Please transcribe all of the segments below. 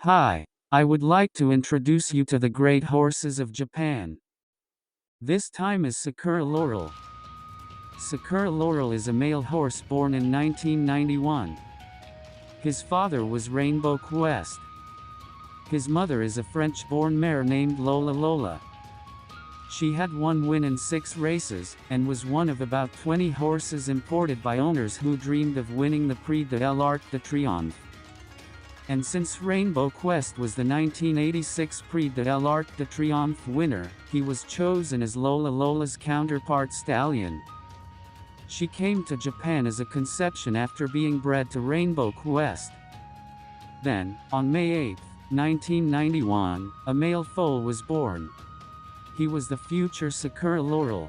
Hi, I would like to introduce you to the great horses of Japan. This time is Sakura Laurel. Sakura Laurel is a male horse born in 1991. His father was Rainbow Quest. His mother is a French-born mare named Lola Lola. She had one win in 6 races, and was one of about 20 horses imported by owners who dreamed of winning the Prix de l'Arc de Triomphe. And since Rainbow Quest was the 1986 Prix de l'Arc de Triomphe winner, he was chosen as Lola Lola's counterpart stallion. She came to Japan as a conception after being bred to Rainbow Quest. Then, on May 8, 1991, a male foal was born. He was the future Sakura Laurel.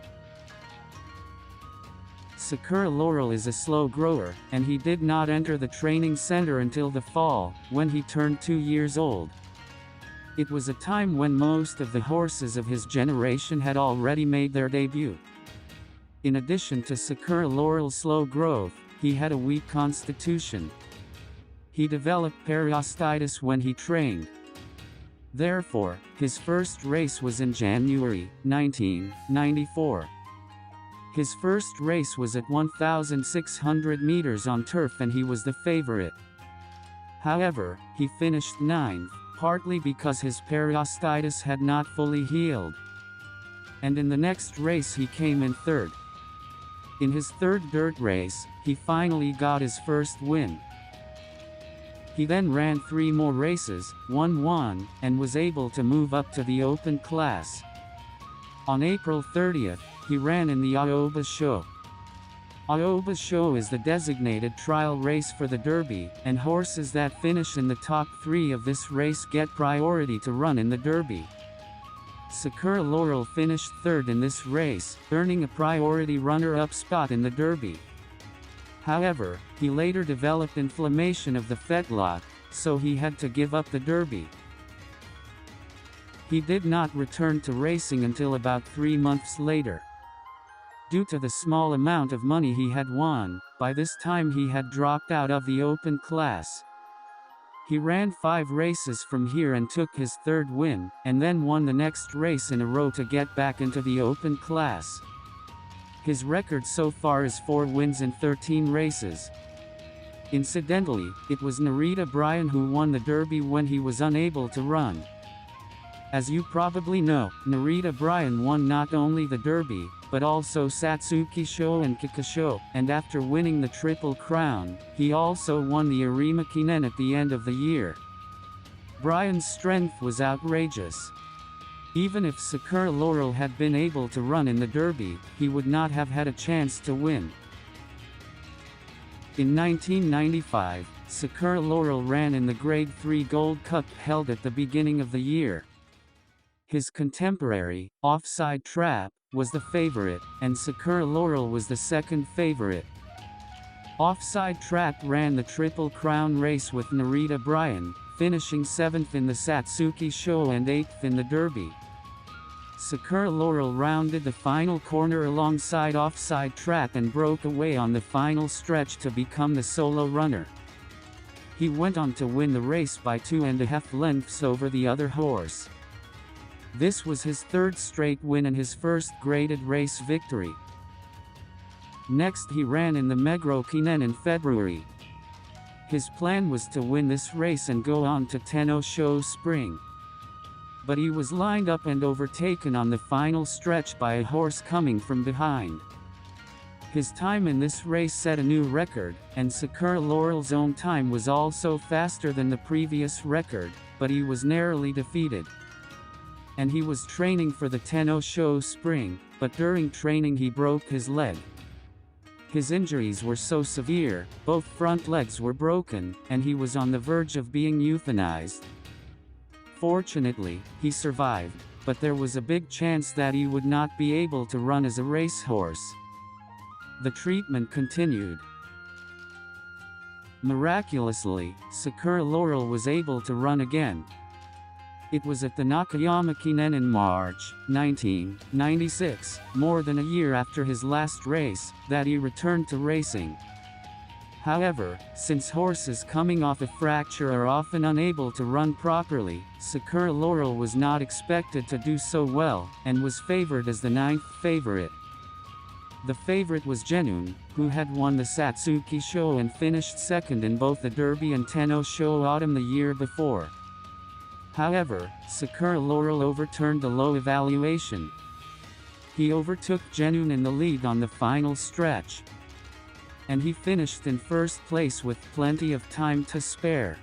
Sakura Laurel is a slow grower, and he did not enter the training center until the fall, when he turned 2 years old. It was a time when most of the horses of his generation had already made their debut. In addition to Sakura Laurel's slow growth, he had a weak constitution. He developed periostitis when he trained. Therefore, his first race was in January 1994. His first race was at 1,600 meters on turf and he was the favorite. However, he finished 9th, partly because his periostitis had not fully healed. And in the next race he came in 3rd. In his 3rd dirt race, he finally got his first win. He then ran 3 more races, won 1, and was able to move up to the open class. On April 30th, he ran in the Aoba Show. Aoba Show is the designated trial race for the Derby, and horses that finish in the top 3 of this race get priority to run in the Derby. Sakura Laurel finished 3rd in this race, earning a priority runner-up spot in the Derby. However, he later developed inflammation of the fetlock, so he had to give up the Derby. He did not return to racing until about 3 months later. Due to the small amount of money he had won, by this time he had dropped out of the open class. He ran 5 races from here and took his 3rd win, and then won the next race in a row to get back into the open class. His record so far is 4 wins in 13 races. Incidentally, it was Nerita Bryan who won the Derby when he was unable to run. As you probably know, Nerita Bryan won not only the Derby, but also Satsuki Show and Kikasho, and after winning the Triple Crown, he also won the Arima Kinen at the end of the year. Bryan's strength was outrageous. Even if Sakura Laurel had been able to run in the Derby, he would not have had a chance to win. In 1995, Sakura Laurel ran in the Grade 3 Gold Cup held at the beginning of the year. His contemporary, Offside Trap, was the favorite, and Sakura Laurel was the 2nd favorite. Offside Trap ran the Triple Crown race with Nerita Bryan, finishing 7th in the Satsuki Show and 8th in the Derby. Sakura Laurel rounded the final corner alongside Offside Trap and broke away on the final stretch to become the solo runner. He went on to win the race by 2.5 lengths over the other horse. This was his 3rd straight win and his first graded race victory. Next he ran in the Meguro Kinen in February. His plan was to win this race and go on to Tenno Show Spring. But he was lined up and overtaken on the final stretch by a horse coming from behind. His time in this race set a new record, and Sakura Laurel's own time was also faster than the previous record, but he was narrowly defeated. And he was training for the Tenno Show Spring, but during training he broke his leg. His injuries were so severe, both front legs were broken, and he was on the verge of being euthanized. Fortunately, he survived, but there was a big chance that he would not be able to run as a racehorse. The treatment continued. Miraculously, Sakura Laurel was able to run again. It was at the Nakayama Kinen in March 1996, more than a year after his last race, that he returned to racing. However, since horses coming off a fracture are often unable to run properly, Sakura Laurel was not expected to do so well, and was favored as the 9th favorite. The favorite was Genun, who had won the Satsuki Show and finished second in both the Derby and Tenno Show Autumn the year before. However, Sakura Laurel overturned the low evaluation. He overtook Genun in the lead on the final stretch, and he finished in first place with plenty of time to spare.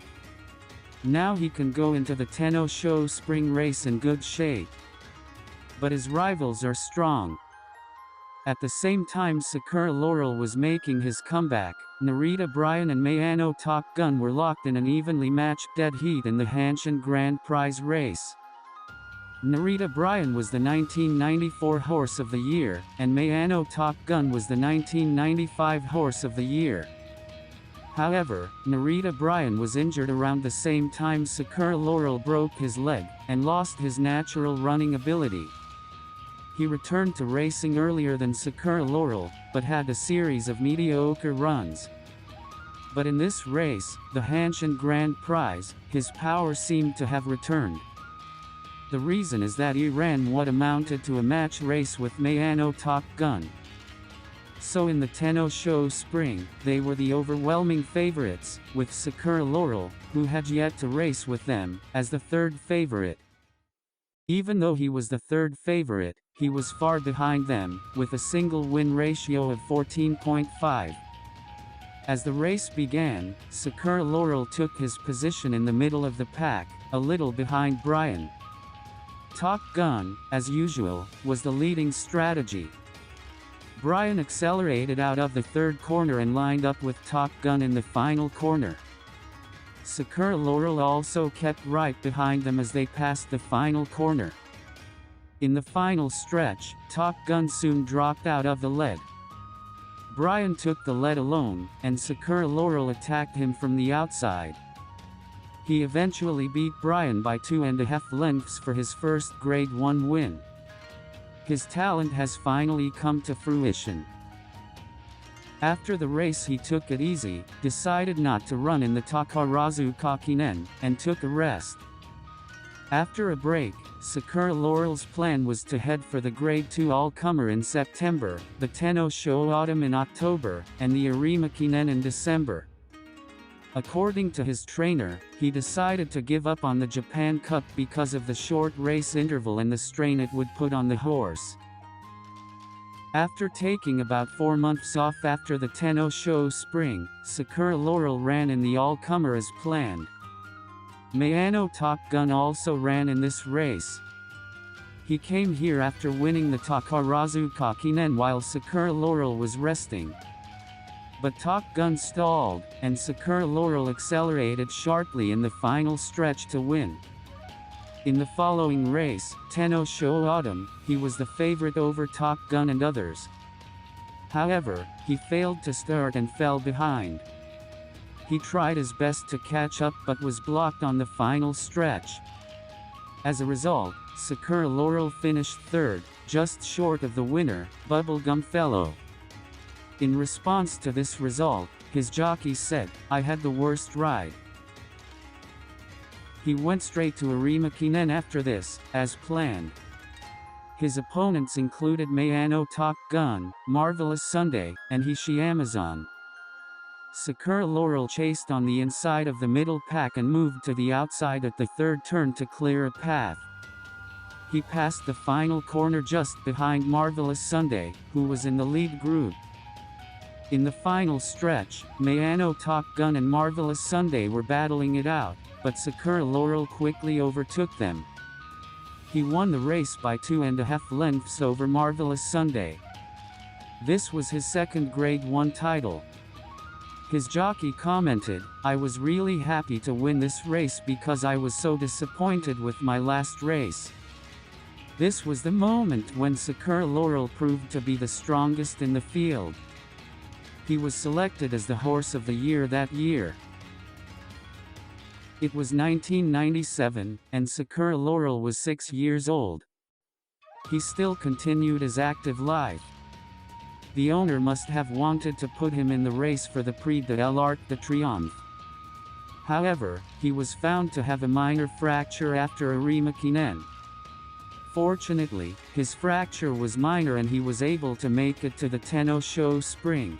Now he can go into the Tenno Show spring race in good shape. But his rivals are strong. At the same time Sakura Laurel was making his comeback, Narita Bryan and Mayano Top Gun were locked in an evenly matched dead heat in the Hanshin Grand Prize race. Narita Bryan was the 1994 Horse of the Year, and Mayano Top Gun was the 1995 Horse of the Year. However, Narita Bryan was injured around the same time Sakura Laurel broke his leg, and lost his natural running ability. He returned to racing earlier than Sakura Laurel, but had a series of mediocre runs. But in this race, the Hanshin Grand Prize, his power seemed to have returned. The reason is that he ran what amounted to a match race with Mayano Top Gun. So in the Tenno Show Spring, they were the overwhelming favorites, with Sakura Laurel, who had yet to race with them, as the third favorite. Even though he was the third favorite, he was far behind them, with a single win ratio of 14.5. As the race began, Sakura Laurel took his position in the middle of the pack, a little behind Bryan. Top Gun, as usual, was the leading strategy. Bryan accelerated out of the third corner and lined up with Top Gun in the final corner. Sakura Laurel also kept right behind them as they passed the final corner. In the final stretch, Top Gun soon dropped out of the lead. Bryan took the lead alone, and Sakura Laurel attacked him from the outside. He eventually beat Bryan by 2.5 lengths for his first Grade 1 win. His talent has finally come to fruition. After the race he took it easy, decided not to run in the Takarazu Kakinen, and took a rest. After a break, Sakura Laurel's plan was to head for the Grade 2 All-Comer in September, the Tenno Show Autumn in October, and the Arima Kinen in December. According to his trainer, he decided to give up on the Japan Cup because of the short race interval and the strain it would put on the horse. After taking about 4 months off after the Tenno Show Spring, Sakura Laurel ran in the All-Comer as planned. Mayano Top Gun also ran in this race. He came here after winning the Takarazu Kakinen while Sakura Laurel was resting. But Top Gun stalled, and Sakura Laurel accelerated sharply in the final stretch to win. In the following race, Tenno Show Autumn, he was the favorite over Top Gun and others. However, he failed to start and fell behind. He tried his best to catch up but was blocked on the final stretch. As a result, Sakura Laurel finished third, just short of the winner, Bubblegum Fellow. In response to this result, his jockey said, "I had the worst ride." He went straight to Arima Kinen after this, as planned. His opponents included Mayano Top Gun, Marvelous Sunday, and Hishi Amazon. Sakura Laurel chased on the inside of the middle pack and moved to the outside at the third turn to clear a path. He passed the final corner just behind Marvelous Sunday, who was in the lead group. In the final stretch, Mayano Top Gun and Marvelous Sunday were battling it out, but Sakura Laurel quickly overtook them. He won the race by 2.5 lengths over Marvelous Sunday. This was his second Grade 1 title. His jockey commented, "I was really happy to win this race because I was so disappointed with my last race." This was the moment when Sakura Laurel proved to be the strongest in the field. He was selected as the Horse of the Year that year. It was 1997, and Sakura Laurel was 6 years old. He still continued his active life. The owner must have wanted to put him in the race for the Prix de l'Arc de Triomphe. However, he was found to have a minor fracture after a remakinen. Fortunately, his fracture was minor and he was able to make it to the Tenno Show Spring.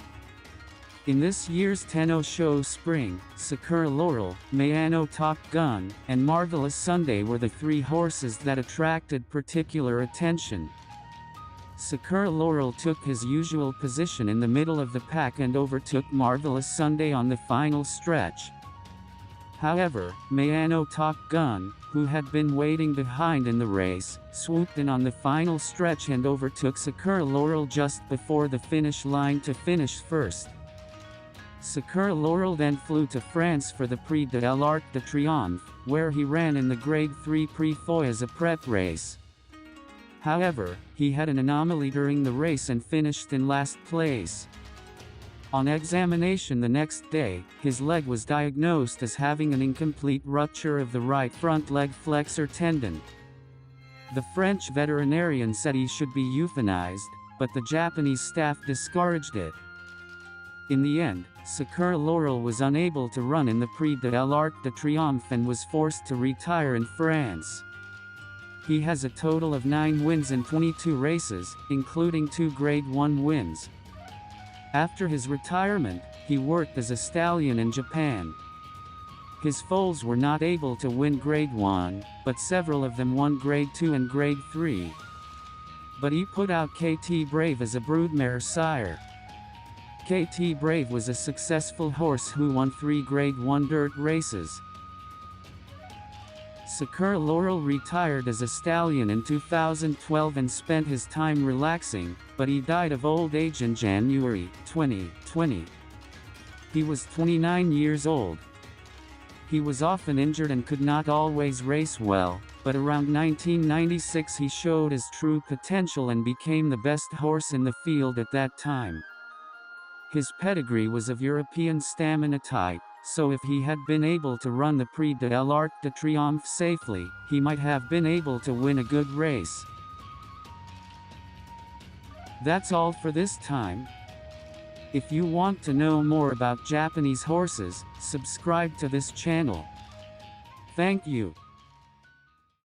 In this year's Tenno Show Spring, Sakura Laurel, Mayano Top Gun, and Marvelous Sunday were the three horses that attracted particular attention. Sakura Laurel took his usual position in the middle of the pack and overtook Marvelous Sunday on the final stretch. However, Mayano Top Gun, who had been waiting behind in the race, swooped in on the final stretch and overtook Sakura Laurel just before the finish line to finish first. Sakura Laurel then flew to France for the Prix de l'Arc de Triomphe, where he ran in the Grade 3 Prix Foy as a prep race. However, he had an anomaly during the race and finished in last place. On examination the next day, his leg was diagnosed as having an incomplete rupture of the right front leg flexor tendon. The French veterinarian said he should be euthanized, but the Japanese staff discouraged it. In the end, Sakura Laurel was unable to run in the Prix de l'Arc de Triomphe and was forced to retire in France. He has a total of 9 wins in 22 races, including 2 Grade 1 wins. After his retirement, he worked as a stallion in Japan. His foals were not able to win Grade 1, but several of them won Grade 2 and Grade 3. But he put out KT Brave as a broodmare sire. KT Brave was a successful horse who won 3 Grade 1 dirt races. Sakura Laurel retired as a stallion in 2012 and spent his time relaxing, but he died of old age in January 2020. He was 29 years old. He was often injured and could not always race well, but around 1996 he showed his true potential and became the best horse in the field at that time. His pedigree was of European stamina type, so if he had been able to run the Prix de l'Arc de Triomphe safely, he might have been able to win a good race. That's all for this time. If you want to know more about Japanese horses, subscribe to this channel. Thank you.